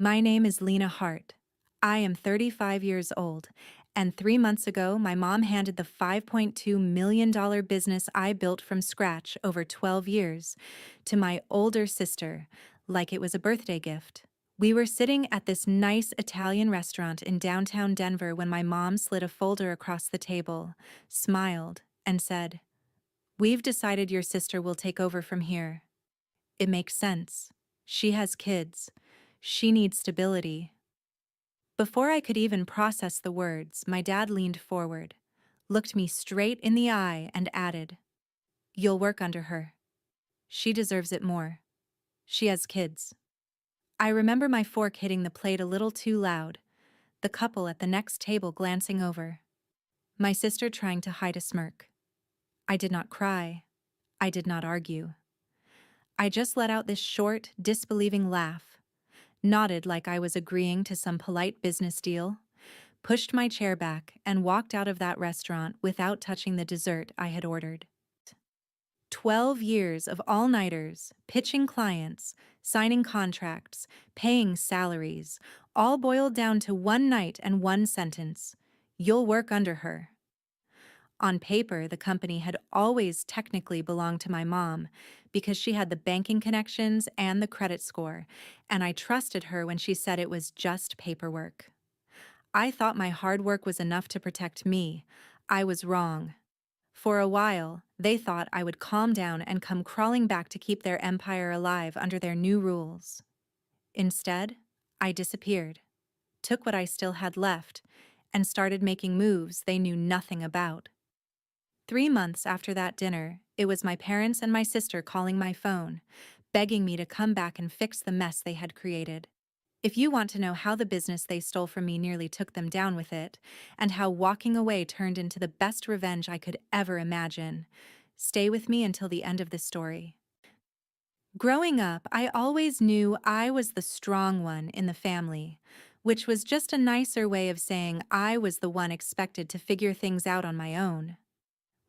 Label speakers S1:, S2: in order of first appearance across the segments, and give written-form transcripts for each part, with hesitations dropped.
S1: My name is Lena Hart. I am 35 years old, and 3 months ago, my mom handed the $5.2 million business I built from scratch over 12 years to my older sister, like it was a birthday gift. We were sitting at this nice Italian restaurant in downtown Denver when my mom slid a folder across the table, smiled, and said, "We've decided your sister will take over from here. It makes sense. She has kids. She needs stability." Before I could even process the words, my dad leaned forward, looked me straight in the eye, and added, "You'll work under her. She deserves it more. She has kids." I remember my fork hitting the plate a little too loud, the couple at the next table glancing over, my sister trying to hide a smirk. I did not cry. I did not argue. I just let out this short, disbelieving laugh, nodded like I was agreeing to some polite business deal, pushed my chair back, and walked out of that restaurant without touching the dessert I had ordered. 12 years of all-nighters, pitching clients, signing contracts, paying salaries, all boiled down to one night and one sentence: "You'll work under her." On paper, the company had always technically belonged to my mom because she had the banking connections and the credit score, and I trusted her when she said it was just paperwork. I thought my hard work was enough to protect me. I was wrong. For a while, they thought I would calm down and come crawling back to keep their empire alive under their new rules. Instead, I disappeared, took what I still had left, and started making moves they knew nothing about. 3 months after that dinner, it was my parents and my sister calling my phone, begging me to come back and fix the mess they had created. If you want to know how the business they stole from me nearly took them down with it, and how walking away turned into the best revenge I could ever imagine, stay with me until the end of the story. Growing up, I always knew I was the strong one in the family, which was just a nicer way of saying I was the one expected to figure things out on my own.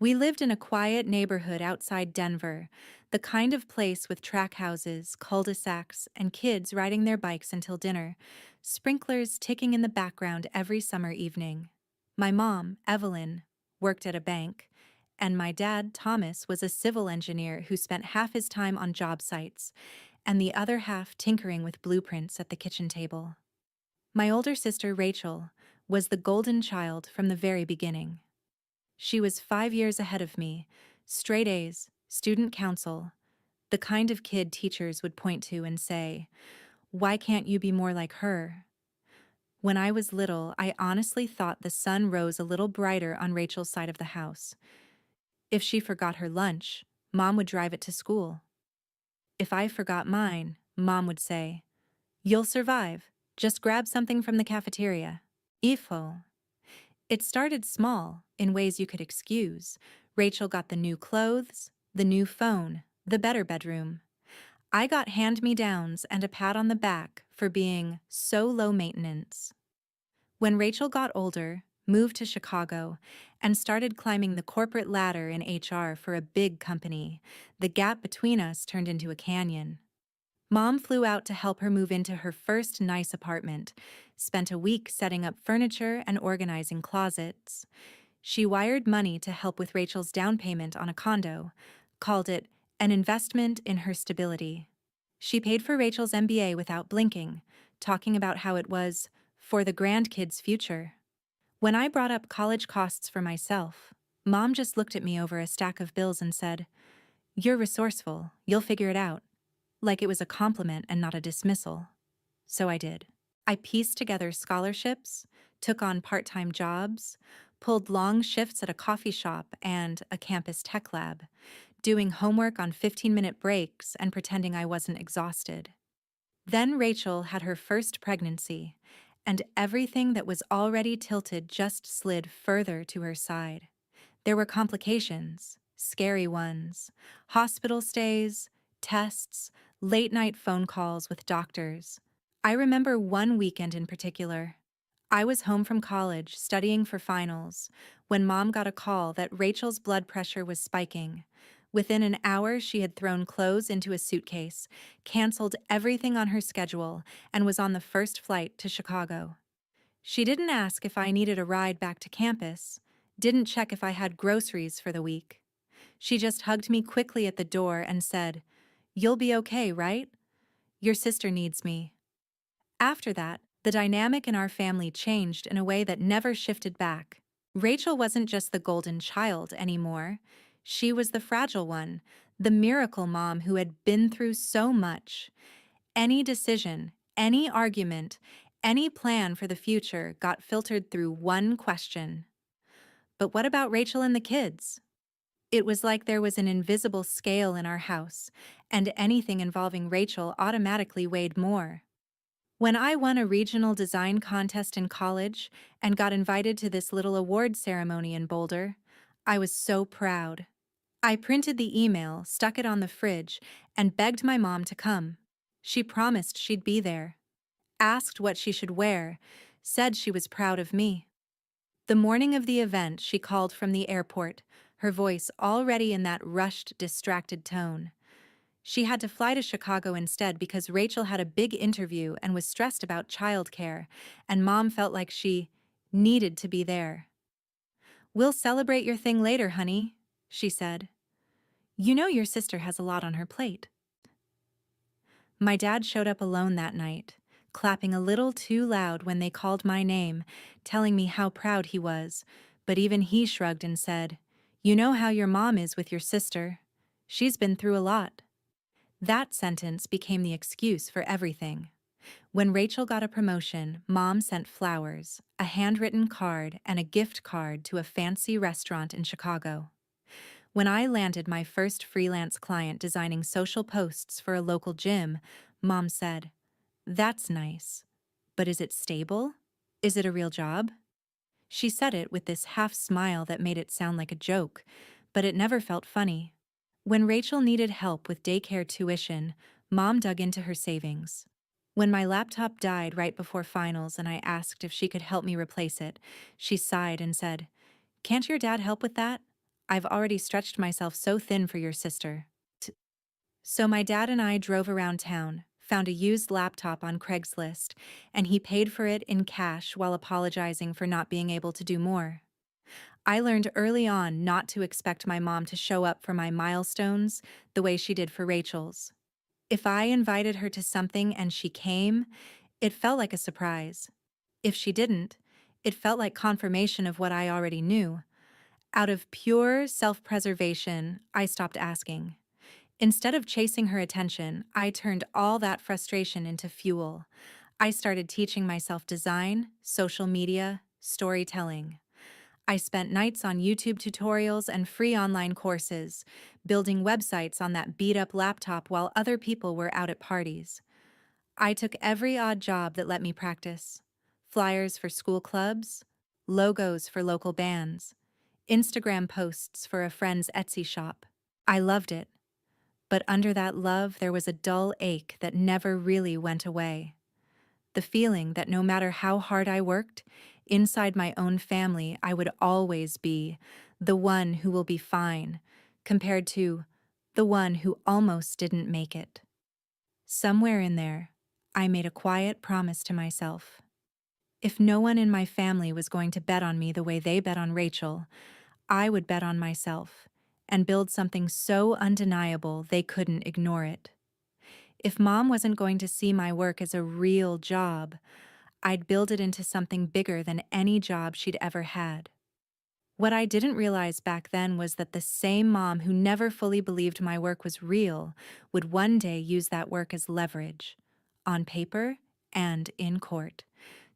S1: We lived in a quiet neighborhood outside Denver, the kind of place with track houses, cul-de-sacs, and kids riding their bikes until dinner, sprinklers ticking in the background every summer evening. My mom, Evelyn, worked at a bank, and my dad, Thomas, was a civil engineer who spent half his time on job sites and the other half tinkering with blueprints at the kitchen table. My older sister, Rachel, was the golden child from the very beginning. She was 5 years ahead of me, straight A's, student council, the kind of kid teachers would point to and say, "Why can't you be more like her?" When I was little, I honestly thought the sun rose a little brighter on Rachel's side of the house. If she forgot her lunch, Mom would drive it to school. If I forgot mine, Mom would say, "You'll survive. Just grab something from the cafeteria." Ifo. It started small, in ways you could excuse. Rachel got the new clothes, the new phone, the better bedroom. I got hand-me-downs and a pat on the back for being so low maintenance. When Rachel got older, moved to Chicago, and started climbing the corporate ladder in HR for a big company, the gap between us turned into a canyon. Mom flew out to help her move into her first nice apartment, spent a week setting up furniture and organizing closets. She wired money to help with Rachel's down payment on a condo, called it an investment in her stability. She paid for Rachel's MBA without blinking, talking about how it was for the grandkids' future. When I brought up college costs for myself, Mom just looked at me over a stack of bills and said, "You're resourceful, you'll figure it out," like it was a compliment and not a dismissal. So I did. I pieced together scholarships, took on part-time jobs, pulled long shifts at a coffee shop and a campus tech lab, doing homework on 15-minute breaks and pretending I wasn't exhausted. Then Rachel had her first pregnancy, and everything that was already tilted just slid further to her side. There were complications, scary ones, hospital stays, tests, late-night phone calls with doctors. I remember one weekend in particular. I was home from college studying for finals when Mom got a call that Rachel's blood pressure was spiking, Within an hour, she had thrown clothes into a suitcase, canceled everything on her schedule, and was on the first flight to Chicago. She didn't ask if I needed a ride back to campus, didn't check if I had groceries for the week. She just hugged me quickly at the door and said, "You'll be okay, right? Your sister needs me." After that, the dynamic in our family changed in a way that never shifted back. Rachel wasn't just the golden child anymore. She was the fragile one, the miracle mom who had been through so much. Any decision, any argument, any plan for the future got filtered through one question. But what about Rachel and the kids? It was like there was an invisible scale in our house, and anything involving Rachel automatically weighed more. When I won a regional design contest in college and got invited to this little award ceremony in Boulder, I was so proud. I printed the email, stuck it on the fridge, and begged my mom to come. She promised she'd be there, asked what she should wear, said she was proud of me. The morning of the event, she called from the airport, her voice already in that rushed, distracted tone. She had to fly to Chicago instead because Rachel had a big interview and was stressed about childcare, and Mom felt like she needed to be there. "We'll celebrate your thing later, honey," she said. "You know your sister has a lot on her plate." My dad showed up alone that night, clapping a little too loud when they called my name, telling me how proud he was, but even he shrugged and said, "You know how your mom is with your sister. She's been through a lot." That sentence became the excuse for everything. When Rachel got a promotion, Mom sent flowers, a handwritten card, and a gift card to a fancy restaurant in Chicago. When I landed my first freelance client designing social posts for a local gym, Mom said, "That's nice. But is it stable? Is it a real job?" She said it with this half smile that made it sound like a joke, but it never felt funny. When Rachel needed help with daycare tuition, Mom dug into her savings. When my laptop died right before finals and I asked if she could help me replace it, she sighed and said, "Can't your dad help with that? I've already stretched myself so thin for your sister." So my dad and I drove around town, found a used laptop on Craigslist, and he paid for it in cash while apologizing for not being able to do more. I learned early on not to expect my mom to show up for my milestones the way she did for Rachel's. If I invited her to something and she came, it felt like a surprise. If she didn't, it felt like confirmation of what I already knew. Out of pure self-preservation, I stopped asking. Instead of chasing her attention, I turned all that frustration into fuel. I started teaching myself design, social media, storytelling. I spent nights on YouTube tutorials and free online courses, building websites on that beat-up laptop while other people were out at parties. I took every odd job that let me practice. Flyers for school clubs, logos for local bands, Instagram posts for a friend's Etsy shop. I loved it, but under that love there was a dull ache that never really went away. The feeling that no matter how hard I worked, inside my own family I would always be the one who will be fine, compared to the one who almost didn't make it. Somewhere in there, I made a quiet promise to myself. If no one in my family was going to bet on me the way they bet on Rachel, I would bet on myself and build something so undeniable they couldn't ignore it. If Mom wasn't going to see my work as a real job, I'd build it into something bigger than any job she'd ever had. What I didn't realize back then was that the same mom who never fully believed my work was real would one day use that work as leverage, on paper and in court,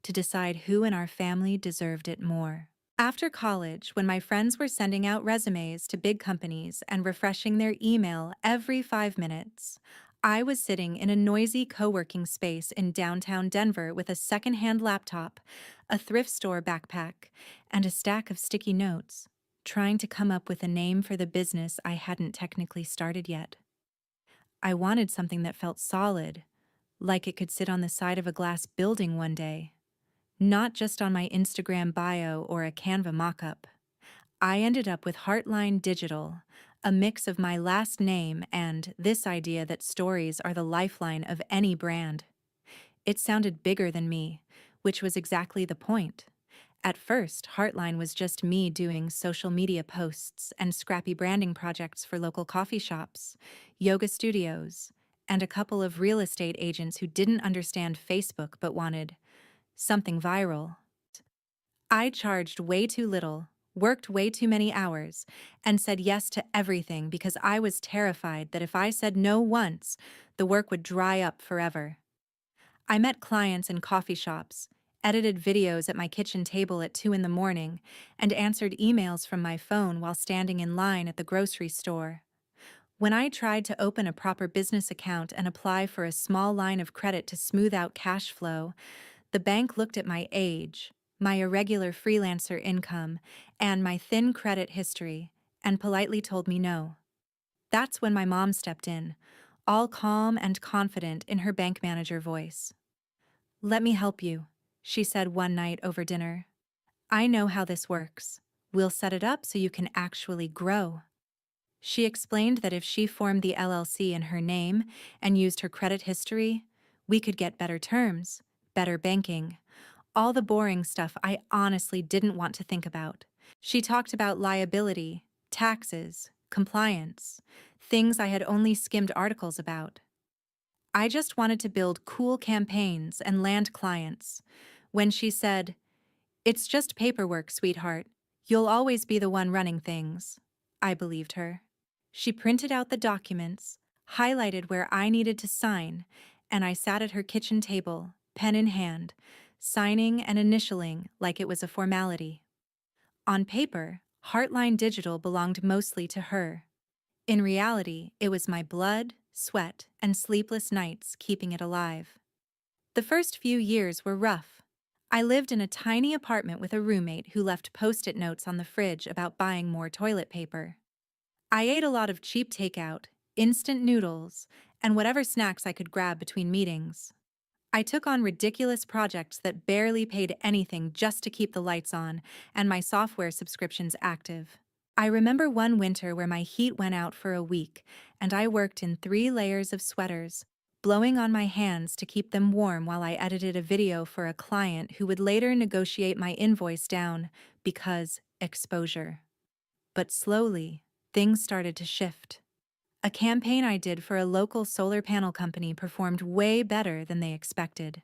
S1: to decide who in our family deserved it more. After college, when my friends were sending out resumes to big companies and refreshing their email every 5 minutes, I was sitting in a noisy co-working space in downtown Denver with a secondhand laptop, a thrift store backpack, and a stack of sticky notes, trying to come up with a name for the business I hadn't technically started yet. I wanted something that felt solid, like it could sit on the side of a glass building one day, not just on my Instagram bio or a Canva mockup. I ended up with Heartline Digital, a mix of my last name and this idea that stories are the lifeline of any brand. It sounded bigger than me, which was exactly the point. At first, Heartline was just me doing social media posts and scrappy branding projects for local coffee shops, yoga studios, and a couple of real estate agents who didn't understand Facebook but wanted something viral. I charged way too little, worked way too many hours, and said yes to everything because I was terrified that if I said no once, the work would dry up forever. I met clients in coffee shops, edited videos at my kitchen table at 2 in the morning, and answered emails from my phone while standing in line at the grocery store. When I tried to open a proper business account and apply for a small line of credit to smooth out cash flow, the bank looked at my age, my irregular freelancer income, and my thin credit history, and politely told me no. That's when my mom stepped in, all calm and confident in her bank manager voice. "Let me help you," she said one night over dinner. "I know how this works. We'll set it up so you can actually grow." She explained that if she formed the LLC in her name and used her credit history, we could get better terms, better banking, all the boring stuff I honestly didn't want to think about. She talked about liability, taxes, compliance, things I had only skimmed articles about. I just wanted to build cool campaigns and land clients. When she said, "It's just paperwork, sweetheart. You'll always be the one running things," I believed her. She printed out the documents, highlighted where I needed to sign, and I sat at her kitchen table, pen in hand, signing and initialing like it was a formality. On paper, Heartline Digital belonged mostly to her. In reality, it was my blood, sweat, and sleepless nights keeping it alive. The first few years were rough. I lived in a tiny apartment with a roommate who left post-it notes on the fridge about buying more toilet paper. I ate a lot of cheap takeout, instant noodles, and whatever snacks I could grab between meetings. I took on ridiculous projects that barely paid anything just to keep the lights on and my software subscriptions active. I remember one winter where my heat went out for a week, and I worked in 3 layers of sweaters, blowing on my hands to keep them warm while I edited a video for a client who would later negotiate my invoice down because exposure. But slowly, things started to shift. A campaign I did for a local solar panel company performed way better than they expected.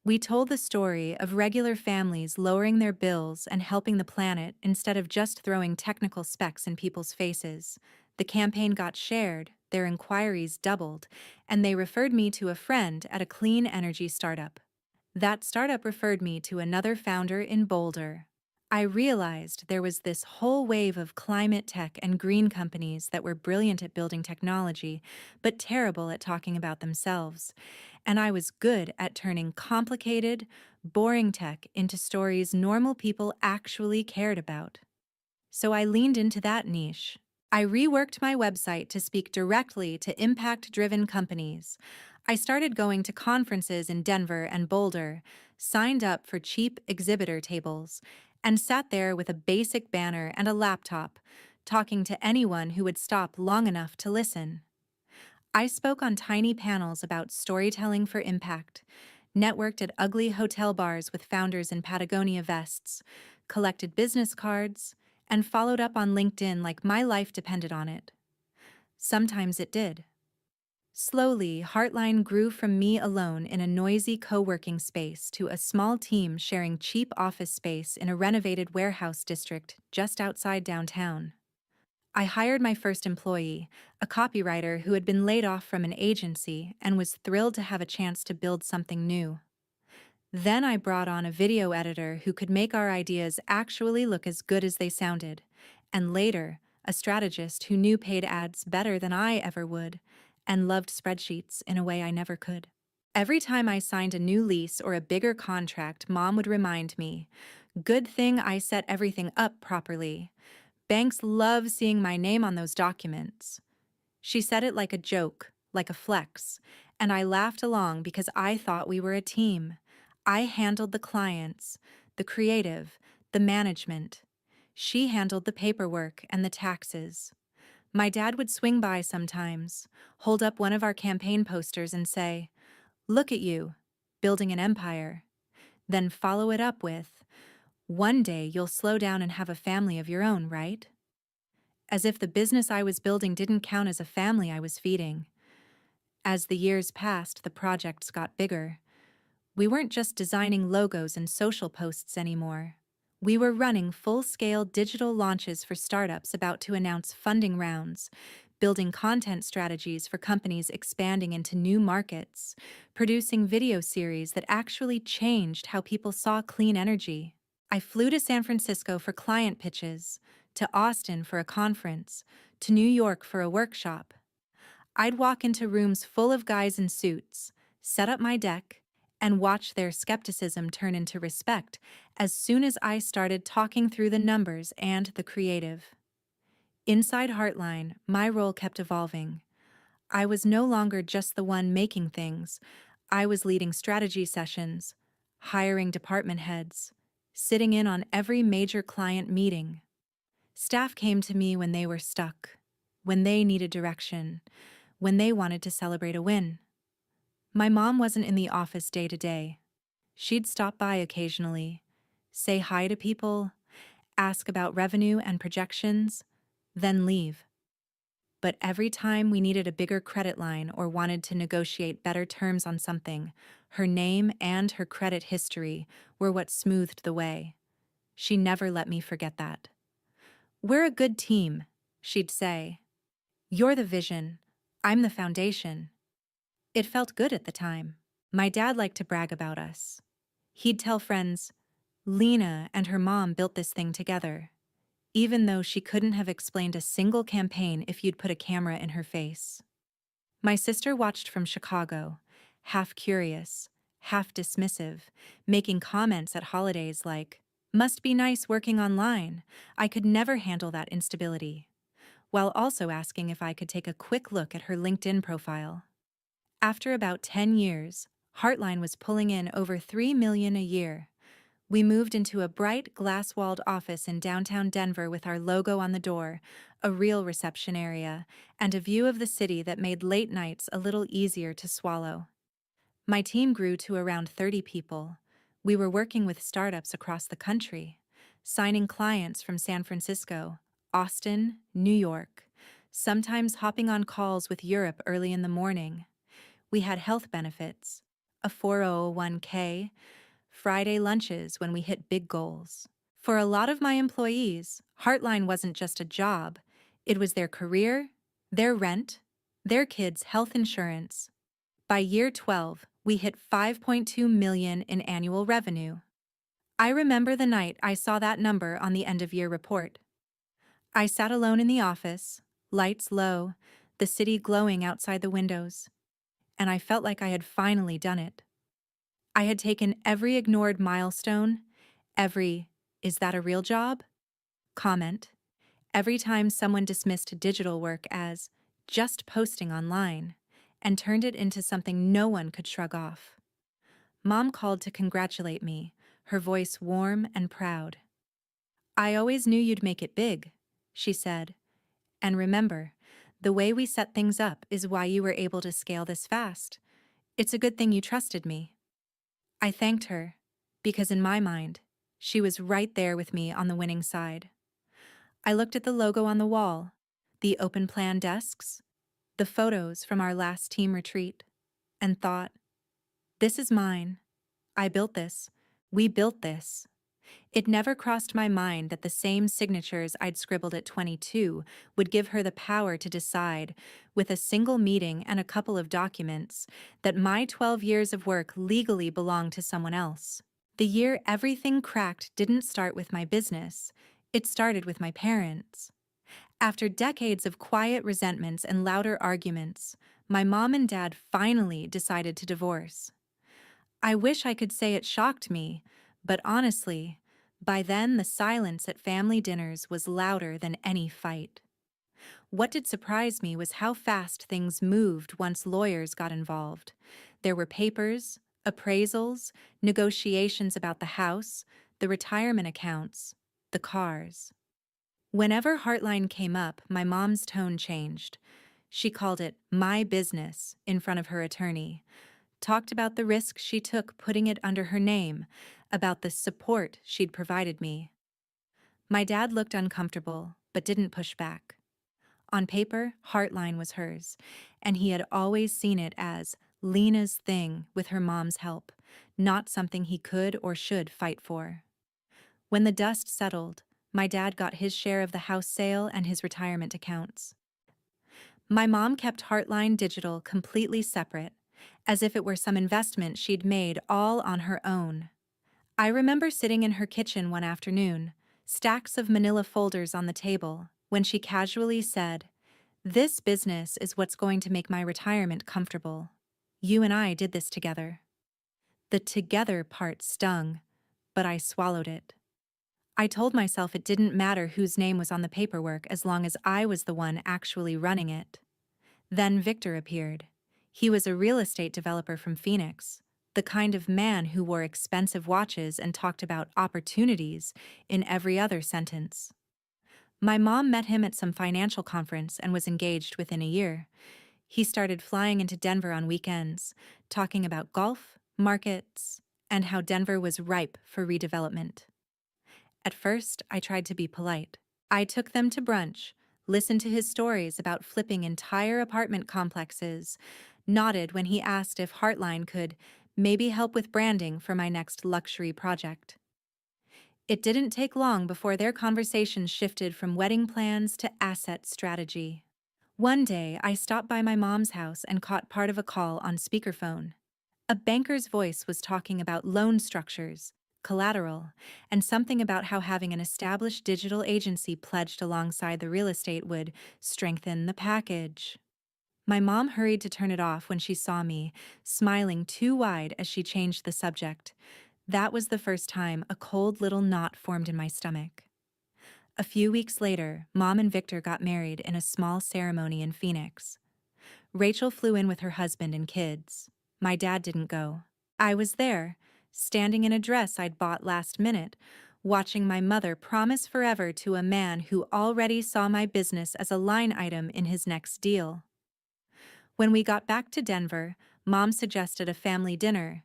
S1: We told the story of regular families lowering their bills and helping the planet instead of just throwing technical specs in people's faces. The campaign got shared, their inquiries doubled, and they referred me to a friend at a clean energy startup. That startup referred me to another founder in Boulder. I realized there was this whole wave of climate tech and green companies that were brilliant at building technology, but terrible at talking about themselves. And I was good at turning complicated, boring tech into stories normal people actually cared about. So I leaned into that niche. I reworked my website to speak directly to impact-driven companies. I started going to conferences in Denver and Boulder, signed up for cheap exhibitor tables, and sat there with a basic banner and a laptop, talking to anyone who would stop long enough to listen. I spoke on tiny panels about storytelling for impact, networked at ugly hotel bars with founders in Patagonia vests, collected business cards, and followed up on LinkedIn like my life depended on it. Sometimes it did. Slowly, Heartline grew from me alone in a noisy co-working space to a small team sharing cheap office space in a renovated warehouse district just outside downtown. I hired my first employee, a copywriter who had been laid off from an agency and was thrilled to have a chance to build something new. Then I brought on a video editor who could make our ideas actually look as good as they sounded, and later, a strategist who knew paid ads better than I ever would, and loved spreadsheets in a way I never could. Every time I signed a new lease or a bigger contract, Mom would remind me, "Good thing I set everything up properly. Banks love seeing my name on those documents." She said it like a joke, like a flex, and I laughed along because I thought we were a team. I handled the clients, the creative, the management. She handled the paperwork and the taxes. My dad would swing by sometimes, hold up one of our campaign posters and say, "Look at you, building an empire." Then follow it up with, "One day you'll slow down and have a family of your own, right?" As if the business I was building didn't count as a family I was feeding. As the years passed, the projects got bigger. We weren't just designing logos and social posts anymore. We were running full-scale digital launches for startups about to announce funding rounds, building content strategies for companies expanding into new markets, producing video series that actually changed how people saw clean energy. I flew to San Francisco for client pitches, to Austin for a conference, to New York for a workshop. I'd walk into rooms full of guys in suits, set up my deck, and watch their skepticism turn into respect as soon as I started talking through the numbers and the creative. Inside Heartline, my role kept evolving. I was no longer just the one making things. I was leading strategy sessions, hiring department heads, sitting in on every major client meeting. Staff came to me when they were stuck, when they needed direction, when they wanted to celebrate a win. My mom wasn't in the office day to day. She'd stop by occasionally, say hi to people, ask about revenue and projections, then leave. But every time we needed a bigger credit line or wanted to negotiate better terms on something, her name and her credit history were what smoothed the way. She never let me forget that. "We're a good team," she'd say. "You're the vision. I'm the foundation." It felt good at the time. My dad liked to brag about us. He'd tell friends, "Lena and her mom built this thing together," even though she couldn't have explained a single campaign if you'd put a camera in her face. My sister watched from Chicago, half curious, half dismissive, making comments at holidays like, "Must be nice working online. I could never handle that instability," while also asking if I could take a quick look at her LinkedIn profile. After about 10 years, Heartline was pulling in over $3 million a year. We moved into a bright, glass-walled office in downtown Denver with our logo on the door, a real reception area, and a view of the city that made late nights a little easier to swallow. My team grew to around 30 people. We were working with startups across the country, signing clients from San Francisco, Austin, New York, sometimes hopping on calls with Europe early in the morning. We had health benefits, a 401k, Friday lunches when we hit big goals. For a lot of my employees, Heartline wasn't just a job, it was their career, their rent, their kids' health insurance. By year 12, we hit $5.2 million in annual revenue. I remember the night I saw that number on the end-of-year report. I sat alone in the office, lights low, the city glowing outside the windows, and I felt like I had finally done it. I had taken every ignored milestone, every "is that a real job?" comment, every time someone dismissed digital work as just posting online, and turned it into something no one could shrug off. Mom called to congratulate me, her voice warm and proud. "I always knew you'd make it big," she said. "And remember, the way we set things up is why you were able to scale this fast. It's a good thing you trusted me." I thanked her, because in my mind, she was right there with me on the winning side. I looked at the logo on the wall, the open plan desks, the photos from our last team retreat, and thought, this is mine. I built this. We built this. It never crossed my mind that the same signatures I'd scribbled at 22 would give her the power to decide, with a single meeting and a couple of documents, that my 12 years of work legally belonged to someone else. The year everything cracked didn't start with my business. It started with my parents. After decades of quiet resentments and louder arguments, my mom and dad finally decided to divorce. I wish I could say it shocked me, but honestly, by then the silence at family dinners was louder than any fight. What did surprise me was how fast things moved once lawyers got involved. There were papers, appraisals, negotiations about the house, the retirement accounts, the cars. Whenever Heartline came up, my mom's tone changed. She called it my business in front of her attorney, talked about the risk she took putting it under her name, about the support she'd provided me. My dad looked uncomfortable, but didn't push back. On paper, Heartline was hers, and he had always seen it as Lena's thing with her mom's help, not something he could or should fight for. When the dust settled, my dad got his share of the house sale and his retirement accounts. My mom kept Heartline Digital completely separate, as if it were some investment she'd made all on her own. I remember sitting in her kitchen one afternoon, stacks of manila folders on the table, when she casually said, "This business is what's going to make my retirement comfortable. You and I did this together." The together part stung, but I swallowed it. I told myself it didn't matter whose name was on the paperwork as long as I was the one actually running it. Then Victor appeared. He was a real estate developer from Phoenix, the kind of man who wore expensive watches and talked about opportunities in every other sentence. My mom met him at some financial conference and was engaged within a year. He started flying into Denver on weekends, talking about golf, markets, and how Denver was ripe for redevelopment. At first, I tried to be polite. I took them to brunch, listened to his stories about flipping entire apartment complexes, nodded when he asked if Heartline could maybe help with branding for my next luxury project. It didn't take long before their conversation shifted from wedding plans to asset strategy. One day, I stopped by my mom's house and caught part of a call on speakerphone. A banker's voice was talking about loan structures, collateral, and something about how having an established digital agency pledged alongside the real estate would strengthen the package. My mom hurried to turn it off when she saw me, smiling too wide as she changed the subject. That was the first time a cold little knot formed in my stomach. A few weeks later, Mom and Victor got married in a small ceremony in Phoenix. Rachel flew in with her husband and kids. My dad didn't go. I was there, standing in a dress I'd bought last minute, watching my mother promise forever to a man who already saw my business as a line item in his next deal. When we got back to Denver, Mom suggested a family dinner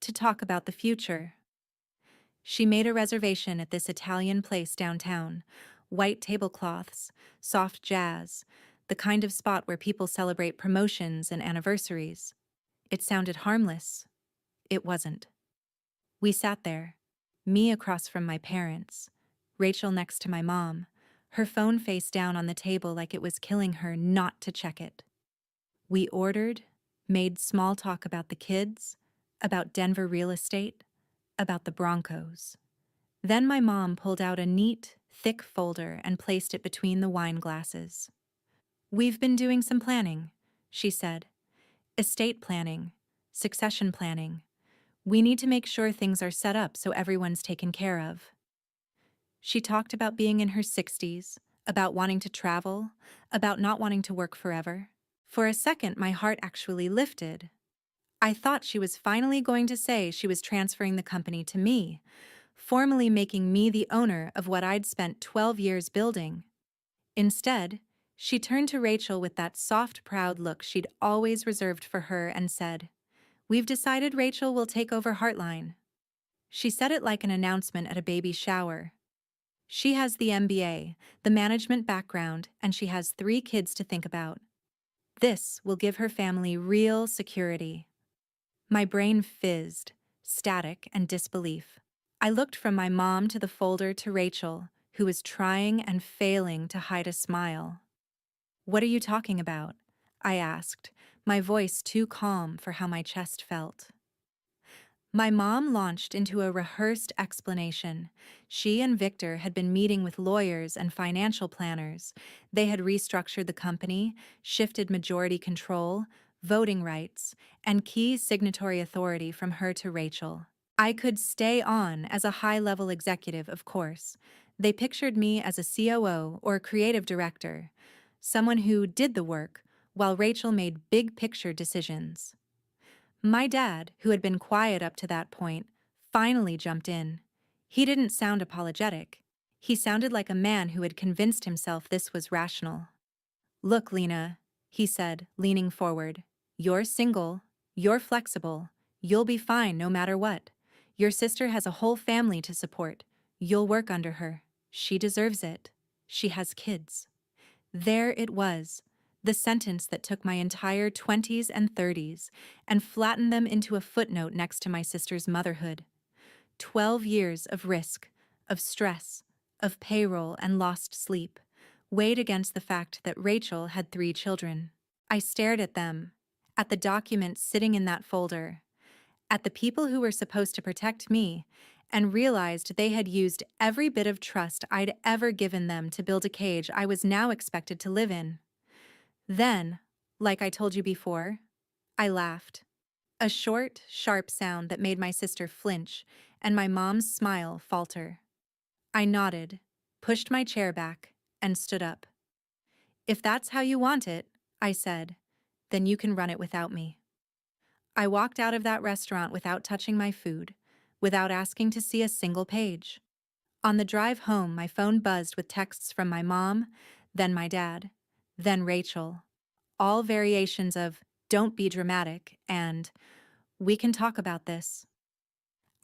S1: to talk about the future. She made a reservation at this Italian place downtown, white tablecloths, soft jazz, the kind of spot where people celebrate promotions and anniversaries. It sounded harmless. It wasn't. We sat there, me across from my parents, Rachel next to my mom, her phone face down on the table like it was killing her not to check it. We ordered, made small talk about the kids, about Denver real estate, about the Broncos. Then my mom pulled out a neat, thick folder and placed it between the wine glasses. "We've been doing some planning," she said. "Estate planning, succession planning. We need to make sure things are set up so everyone's taken care of." She talked about being in her 60s, about wanting to travel, about not wanting to work forever. For a second, my heart actually lifted. I thought she was finally going to say she was transferring the company to me, formally making me the owner of what I'd spent 12 years building. Instead, she turned to Rachel with that soft, proud look she'd always reserved for her and said, "We've decided Rachel will take over Heartline." She said it like an announcement at a baby shower. She has the MBA, the management background, and she has 3 kids to think about. This will give her family real security. My brain fizzed, static and disbelief. I looked from my mom to the folder to Rachel, who was trying and failing to hide a smile. "What are you talking about?" I asked, my voice too calm for how my chest felt. My mom launched into a rehearsed explanation. She and Victor had been meeting with lawyers and financial planners. They had restructured the company, shifted majority control, voting rights, and key signatory authority from her to Rachel. I could stay on as a high-level executive, of course. They pictured me as a COO or creative director, someone who did the work while Rachel made big-picture decisions. My dad, who had been quiet up to that point, finally jumped in. He didn't sound apologetic. He sounded like a man who had convinced himself this was rational. Look, Lena, he said, leaning forward. You're single, you're flexible, you'll be fine no matter what. Your sister has a whole family to support. You'll work under her. She deserves it. She has kids. There it was, the sentence that took my entire 20s and 30s and flattened them into a footnote next to my sister's motherhood. 12 years of risk, of stress, of payroll and lost sleep, weighed against the fact that Rachel had 3 children. I stared at them, at the documents sitting in that folder, at the people who were supposed to protect me, and realized they had used every bit of trust I'd ever given them to build a cage I was now expected to live in. Then, like I told you before, I laughed. A short, sharp sound that made my sister flinch and my mom's smile falter. I nodded, pushed my chair back, and stood up. If that's how you want it, I said, then you can run it without me. I walked out of that restaurant without touching my food, without asking to see a single page. On the drive home, my phone buzzed with texts from my mom, then my dad, then Rachel, all variations of "don't be dramatic" and "we can talk about this."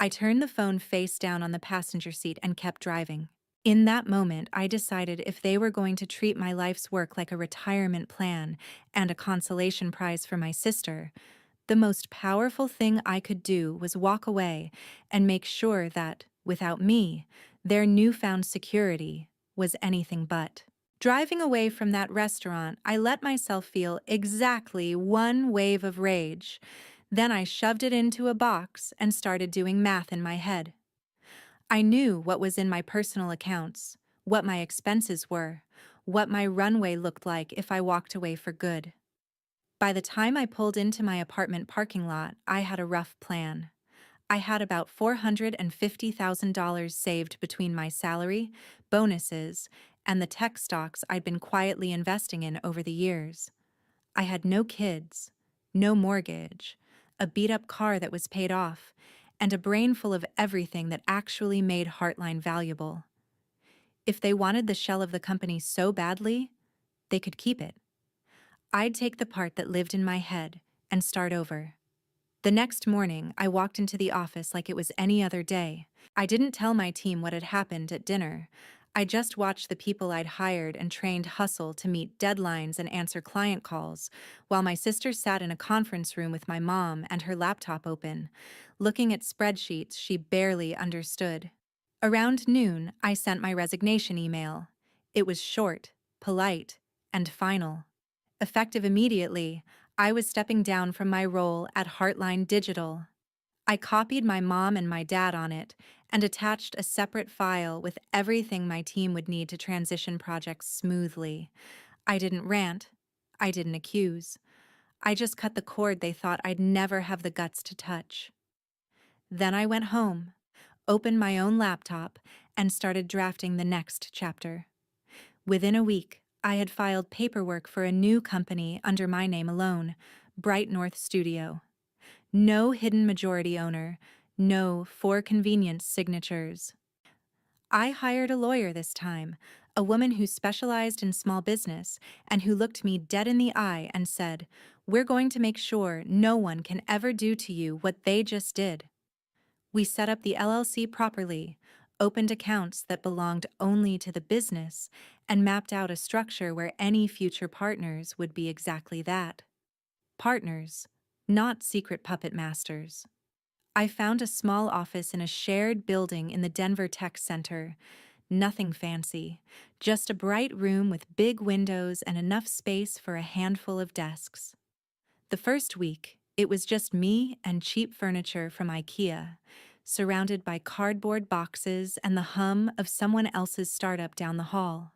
S1: I turned the phone face down on the passenger seat and kept driving. In that moment, I decided if they were going to treat my life's work like a retirement plan and a consolation prize for my sister, the most powerful thing I could do was walk away and make sure that, without me, their newfound security was anything but. Driving away from that restaurant, I let myself feel exactly one wave of rage. Then I shoved it into a box and started doing math in my head. I knew what was in my personal accounts, what my expenses were, what my runway looked like if I walked away for good. By the time I pulled into my apartment parking lot, I had a rough plan. I had about $450,000 saved between my salary, bonuses, and the tech stocks I'd been quietly investing in over the years. I had no kids, no mortgage, a beat-up car that was paid off, and a brain full of everything that actually made Heartline valuable. If they wanted the shell of the company so badly, they could keep it. I'd take the part that lived in my head and start over. The next morning, I walked into the office like it was any other day. I didn't tell my team what had happened at dinner. I just watched the people I'd hired and trained hustle to meet deadlines and answer client calls, while my sister sat in a conference room with my mom and her laptop open, looking at spreadsheets she barely understood. Around noon, I sent my resignation email. It was short, polite, and final. Effective immediately, I was stepping down from my role at Heartline Digital. I copied my mom and my dad on it and attached a separate file with everything my team would need to transition projects smoothly. I didn't rant. I didn't accuse. I just cut the cord they thought I'd never have the guts to touch. Then I went home, opened my own laptop, and started drafting the next chapter. Within a week, I had filed paperwork for a new company under my name alone, Bright North Studio. No hidden majority owner, no for convenience signatures. I hired a lawyer this time, a woman who specialized in small business and who looked me dead in the eye and said, "We're going to make sure no one can ever do to you what they just did." We set up the LLC properly, opened accounts that belonged only to the business, and mapped out a structure where any future partners would be exactly that. Partners, not secret puppet masters. I found a small office in a shared building in the Denver Tech Center. Nothing fancy, just a bright room with big windows and enough space for a handful of desks. The first week, it was just me and cheap furniture from IKEA, surrounded by cardboard boxes and the hum of someone else's startup down the hall.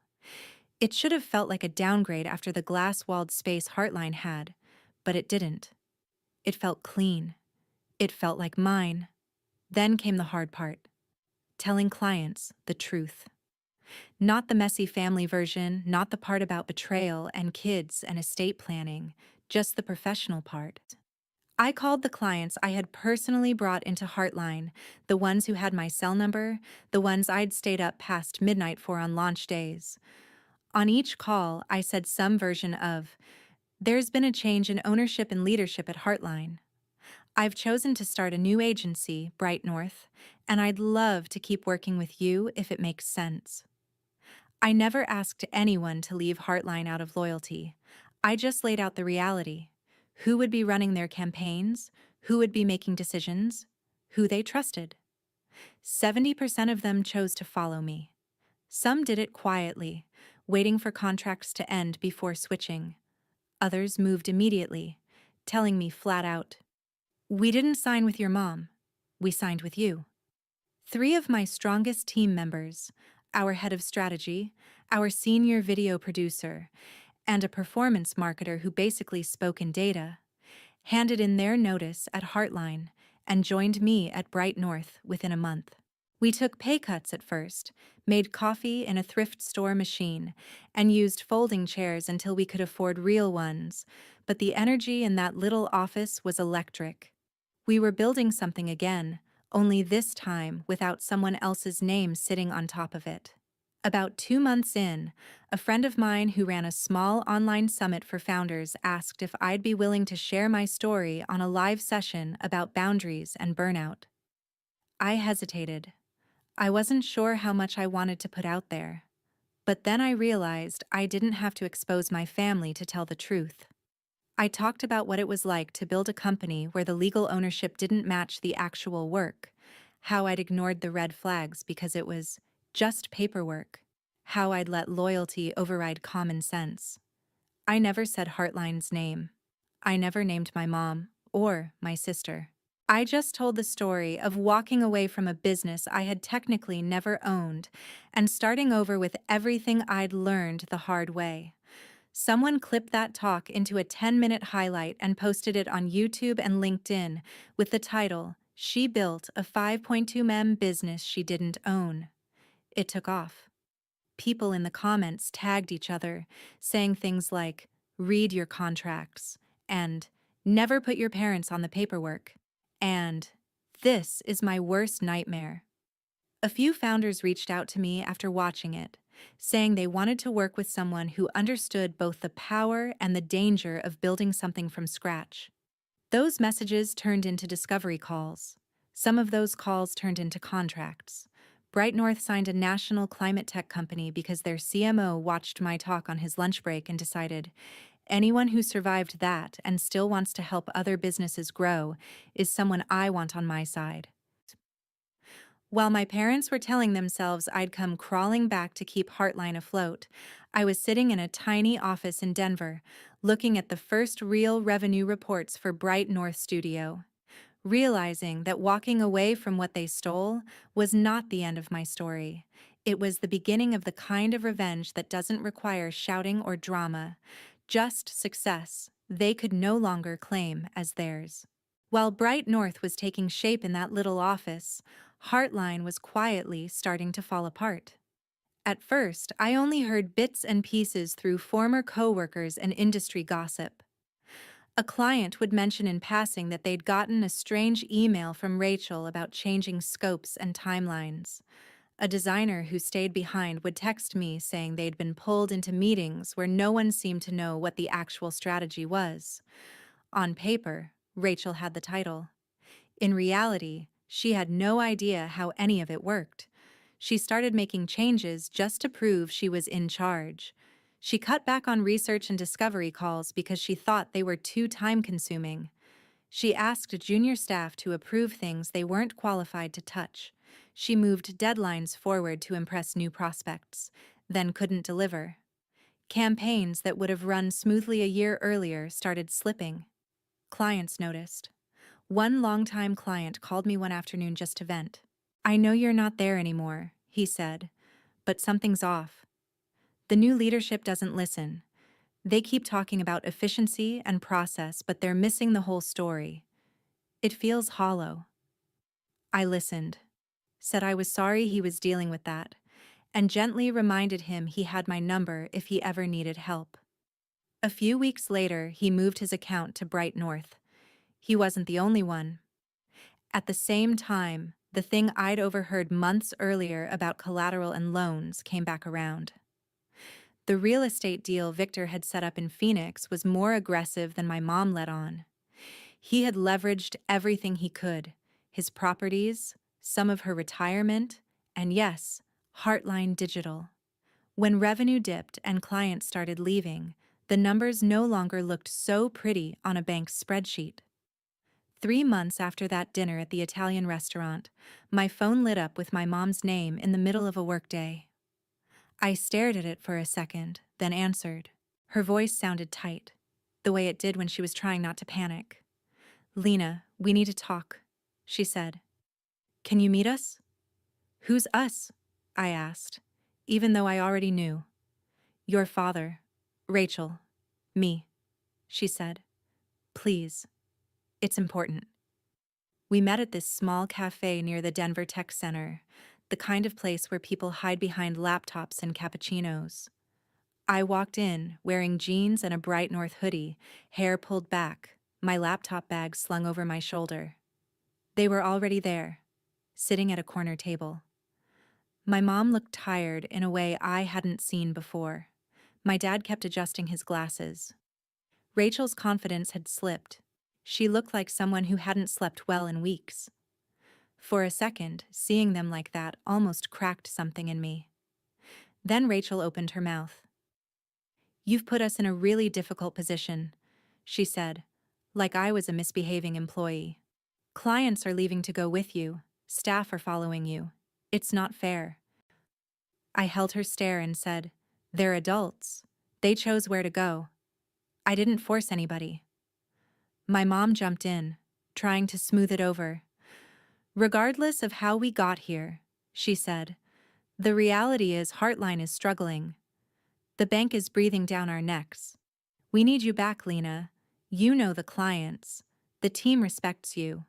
S1: It should have felt like a downgrade after the glass-walled space Heartline had, but it didn't. It felt clean. It felt like mine. Then came the hard part, telling clients the truth. Not the messy family version, not the part about betrayal and kids and estate planning, just the professional part. I called the clients I had personally brought into Heartline, the ones who had my cell number, the ones I'd stayed up past midnight for on launch days. On each call, I said some version of, "There's been a change in ownership and leadership at Heartline. I've chosen to start a new agency, Bright North, and I'd love to keep working with you if it makes sense." I never asked anyone to leave Heartline out of loyalty. I just laid out the reality: who would be running their campaigns, who would be making decisions, who they trusted. 70% of them chose to follow me. Some did it quietly, waiting for contracts to end before switching. Others moved immediately, telling me flat out, "We didn't sign with your mom. We signed with you." Three of my strongest team members, our head of strategy, our senior video producer, and a performance marketer who basically spoke in data, handed in their notice at Heartline and joined me at Bright North within a month. We took pay cuts at first, made coffee in a thrift store machine, and used folding chairs until we could afford real ones, but the energy in that little office was electric. We were building something again, only this time without someone else's name sitting on top of it. About 2 months in, a friend of mine who ran a small online summit for founders asked if I'd be willing to share my story on a live session about boundaries and burnout. I hesitated. I wasn't sure how much I wanted to put out there. But then I realized I didn't have to expose my family to tell the truth. I talked about what it was like to build a company where the legal ownership didn't match the actual work, how I'd ignored the red flags because it was just paperwork, how I'd let loyalty override common sense. I never said Heartline's name. I never named my mom or my sister. I just told the story of walking away from a business I had technically never owned and starting over with everything I'd learned the hard way. Someone clipped that talk into a 10-minute highlight and posted it on YouTube and LinkedIn with the title, "She Built a 5.2 million Business She Didn't Own." It took off. People in the comments tagged each other, saying things like, "Read your contracts," and "Never put your parents on the paperwork," and "This is my worst nightmare." A few founders reached out to me after watching it, saying they wanted to work with someone who understood both the power and the danger of building something from scratch. Those messages turned into discovery calls. Some of those calls turned into contracts. Bright North signed a national climate tech company because their CMO watched my talk on his lunch break and decided, anyone who survived that and still wants to help other businesses grow is someone I want on my side. While my parents were telling themselves I'd come crawling back to keep Heartline afloat, I was sitting in a tiny office in Denver, looking at the first real revenue reports for Bright North Studio, realizing that walking away from what they stole was not the end of my story. It was the beginning of the kind of revenge that doesn't require shouting or drama, just success they could no longer claim as theirs. While Bright North was taking shape in that little office, Heartline was quietly starting to fall apart. At first, I only heard bits and pieces through former coworkers and industry gossip. A client would mention in passing that they'd gotten a strange email from Rachel about changing scopes and timelines. A designer who stayed behind would text me saying they'd been pulled into meetings where no one seemed to know what the actual strategy was. On paper, Rachel had the title. In reality, she had no idea how any of it worked. She started making changes just to prove she was in charge. She cut back on research and discovery calls because she thought they were too time-consuming. She asked junior staff to approve things they weren't qualified to touch. She moved deadlines forward to impress new prospects, then couldn't deliver. Campaigns that would have run smoothly a year earlier started slipping. Clients noticed. One longtime client called me one afternoon just to vent. "I know you're not there anymore," he said, "but something's off. The new leadership doesn't listen. They keep talking about efficiency and process, but they're missing the whole story. It feels hollow." I listened, said I was sorry he was dealing with that, and gently reminded him he had my number if he ever needed help. A few weeks later, he moved his account to Bright North. He wasn't the only one. At the same time, the thing I'd overheard months earlier about collateral and loans came back around. The real estate deal Victor had set up in Phoenix was more aggressive than my mom let on. He had leveraged everything he could: his properties, some of her retirement, and yes, Heartline Digital. When revenue dipped and clients started leaving, the numbers no longer looked so pretty on a bank's spreadsheet. 3 months after that dinner at the Italian restaurant, my phone lit up with my mom's name in the middle of a workday. I stared at it for a second, then answered. Her voice sounded tight, the way it did when she was trying not to panic. "Lena, we need to talk," she said. "Can you meet us?" "Who's us?" I asked, even though I already knew. "Your father, Rachel, me," she said. "Please, it's important." We met at this small cafe near the Denver Tech Center, the kind of place where people hide behind laptops and cappuccinos. I walked in, wearing jeans and a bright North hoodie, hair pulled back, my laptop bag slung over my shoulder. They were already there, sitting at a corner table. My mom looked tired in a way I hadn't seen before. My dad kept adjusting his glasses. Rachel's confidence had slipped. She looked like someone who hadn't slept well in weeks. For a second, seeing them like that almost cracked something in me. Then Rachel opened her mouth. "You've put us in a really difficult position," she said, like I was a misbehaving employee. "Clients are leaving to go with you. Staff are following you. It's not fair." I held her stare and said, "They're adults. They chose where to go. I didn't force anybody." My mom jumped in, trying to smooth it over. "Regardless of how we got here," she said, "the reality is Heartline is struggling. The bank is breathing down our necks. We need you back, Lena. You know the clients. The team respects you.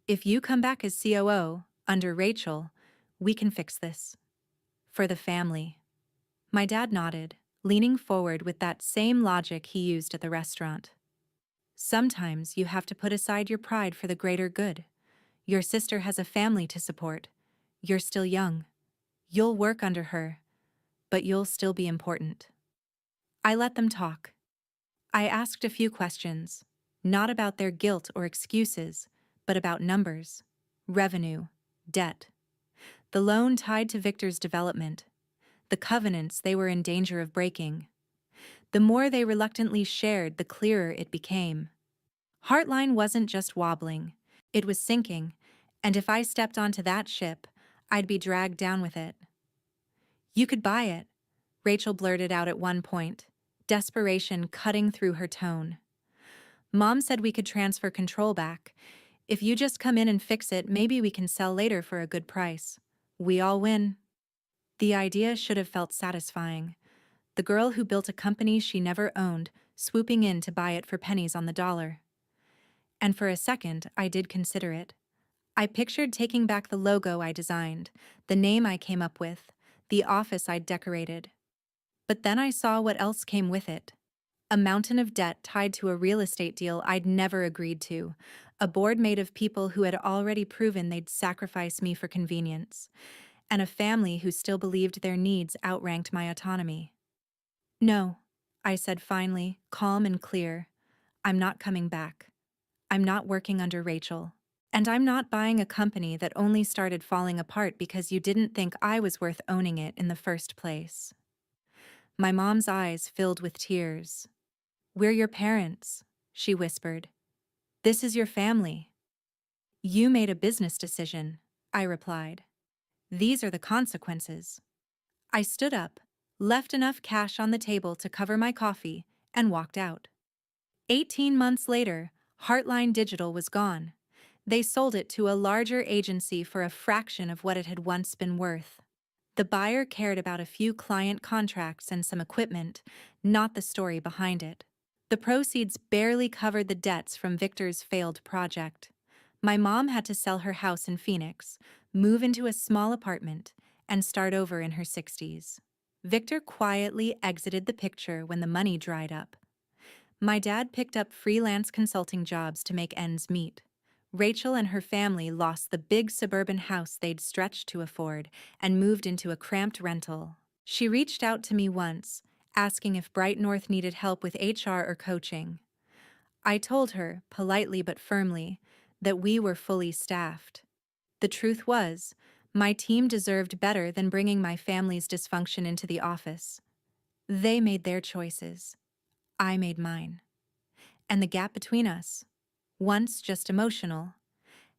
S1: If you come back as COO, under Rachel, we can fix this. For the family." My dad nodded, leaning forward with that same logic he used at the restaurant. "Sometimes you have to put aside your pride for the greater good. Your sister has a family to support. You're still young. You'll work under her, but you'll still be important." I let them talk. I asked a few questions, not about their guilt or excuses, but about numbers, revenue, debt, the loan tied to Victor's development, the covenants they were in danger of breaking. The more they reluctantly shared, the clearer it became. Heartline wasn't just wobbling, it was sinking, and if I stepped onto that ship, I'd be dragged down with it. "You could buy it," Rachel blurted out at one point, desperation cutting through her tone. "Mom said we could transfer control back. If you just come in and fix it, maybe we can sell later for a good price. We all win." The idea should have felt satisfying. The girl who built a company she never owned, swooping in to buy it for pennies on the dollar. And for a second, I did consider it. I pictured taking back the logo I designed, the name I came up with, the office I'd decorated. But then I saw what else came with it. A mountain of debt tied to a real estate deal I'd never agreed to, a board made of people who had already proven they'd sacrifice me for convenience, and a family who still believed their needs outranked my autonomy. "No," I said finally, calm and clear. "I'm not coming back. I'm not working under Rachel. And I'm not buying a company that only started falling apart because you didn't think I was worth owning it in the first place." My mom's eyes filled with tears. "We're your parents," she whispered. "This is your family." "You made a business decision," I replied. "These are the consequences." I stood up, left enough cash on the table to cover my coffee, and walked out. 18 months later, Heartline Digital was gone. They sold it to a larger agency for a fraction of what it had once been worth. The buyer cared about a few client contracts and some equipment, not the story behind it. The proceeds barely covered the debts from Victor's failed project. My mom had to sell her house in Phoenix, move into a small apartment, and start over in her 60s. Victor quietly exited the picture when the money dried up. My dad picked up freelance consulting jobs to make ends meet. Rachel and her family lost the big suburban house they'd stretched to afford and moved into a cramped rental. She reached out to me once, asking if Bright North needed help with HR or coaching. I told her, politely but firmly, that we were fully staffed. The truth was, my team deserved better than bringing my family's dysfunction into the office. They made their choices. I made mine. And the gap between us, once just emotional,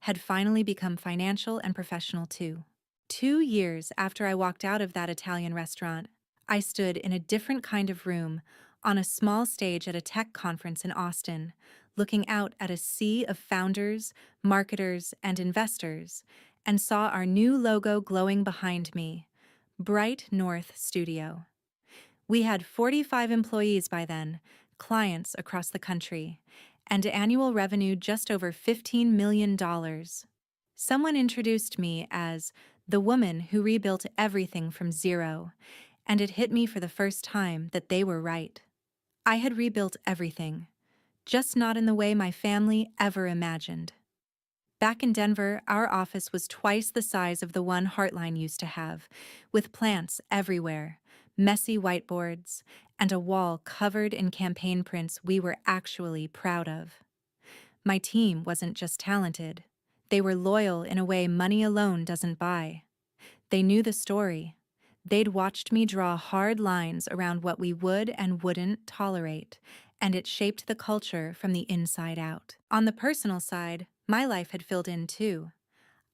S1: had finally become financial and professional too. 2 years after I walked out of that Italian restaurant, I stood in a different kind of room on a small stage at a tech conference in Austin, looking out at a sea of founders, marketers, and investors, and saw our new logo glowing behind me, Bright North Studio. We had 45 employees by then, clients across the country, and annual revenue just over $15 million. Someone introduced me as the woman who rebuilt everything from zero, and it hit me for the first time that they were right. I had rebuilt everything, just not in the way my family ever imagined. Back in Denver, our office was twice the size of the one Heartline used to have, with plants everywhere, messy whiteboards, and a wall covered in campaign prints we were actually proud of. My team wasn't just talented. They were loyal in a way money alone doesn't buy. They knew the story. They'd watched me draw hard lines around what we would and wouldn't tolerate, and it shaped the culture from the inside out. On the personal side, my life had filled in too.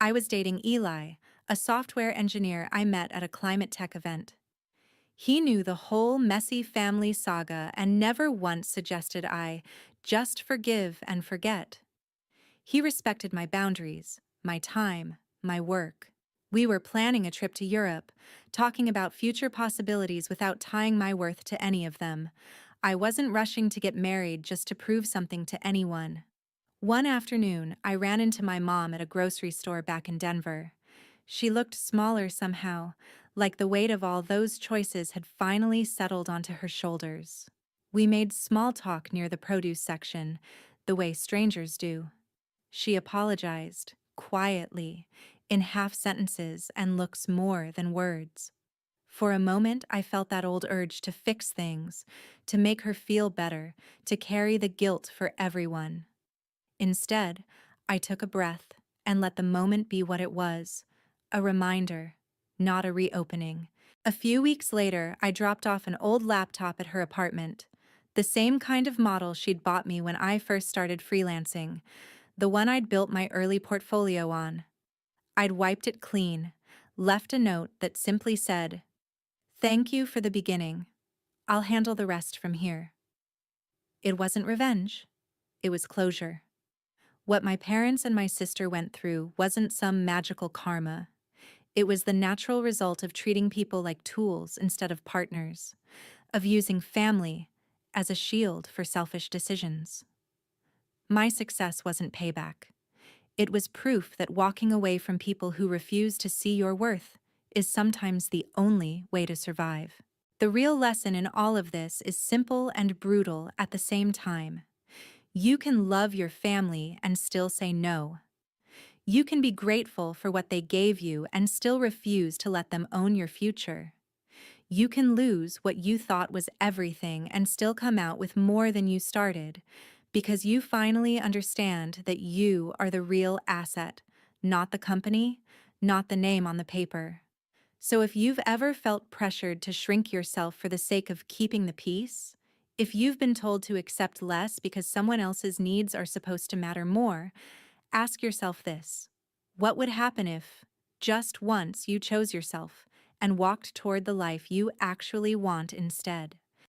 S1: I was dating Eli, a software engineer I met at a climate tech event. He knew the whole messy family saga and never once suggested I just forgive and forget. He respected my boundaries, my time, my work. We were planning a trip to Europe, talking about future possibilities without tying my worth to any of them. I wasn't rushing to get married just to prove something to anyone. One afternoon, I ran into my mom at a grocery store back in Denver. She looked smaller somehow, like the weight of all those choices had finally settled onto her shoulders. We made small talk near the produce section, the way strangers do. She apologized, quietly, in half sentences and looks more than words. For a moment, I felt that old urge to fix things, to make her feel better, to carry the guilt for everyone. Instead, I took a breath and let the moment be what it was, a reminder, not a reopening. A few weeks later, I dropped off an old laptop at her apartment, the same kind of model she'd bought me when I first started freelancing, the one I'd built my early portfolio on. I'd wiped it clean, left a note that simply said, "Thank you for the beginning. I'll handle the rest from here." It wasn't revenge. It was closure. What my parents and my sister went through wasn't some magical karma. It was the natural result of treating people like tools instead of partners, of using family as a shield for selfish decisions. My success wasn't payback. It was proof that walking away from people who refuse to see your worth is sometimes the only way to survive. The real lesson in all of this is simple and brutal at the same time. You can love your family and still say no. You can be grateful for what they gave you and still refuse to let them own your future. You can lose what you thought was everything and still come out with more than you started, because you finally understand that you are the real asset, not the company, not the name on the paper. So if you've ever felt pressured to shrink yourself for the sake of keeping the peace, if you've been told to accept less because someone else's needs are supposed to matter more, ask yourself this: what would happen if, just once, you chose yourself and walked toward the life you actually want instead?